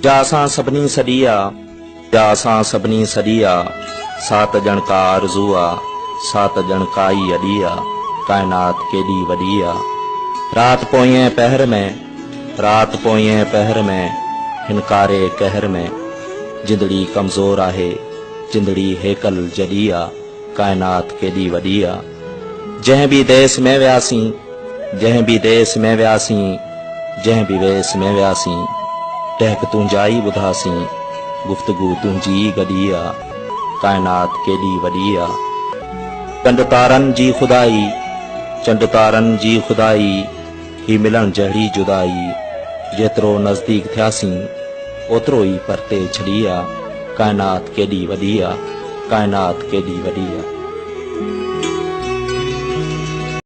जासां सभिनी सॾी आ, जासां सभिनी सॾी आ, सात ॼण का आरज़ू आ, सात ॼण काई अॾी आ, काइनात केॾी वॾी आ। रात पोएं पहर में, रात पोएं पहर में, हिनकारे कहर में, जिंदड़ी कमज़ोर आहे, जिंदड़ी हेकल जॾी आ, काइनात केॾी वॾी आ। जंहिं बि देस में वियासीं, जंहिं बि देस में वियासीं, जंहिं बि वेस में वियासीं, टहक तुंहिंजा ई ॿुधासीं, गुफ़्तगू तुंहिंजी गॾी आ, काइनात केॾी वॾी आ। चंड तारनि जी खुदाई, चंड तारनि जी खुदाई, ही मिलण जहिड़ी जुदाई, जेतिरो नज़दीक थियासीं ओतिरो ई परते छॾी आ, काइनात केॾी वॾी आ, काइनात केॾी वॾी आ।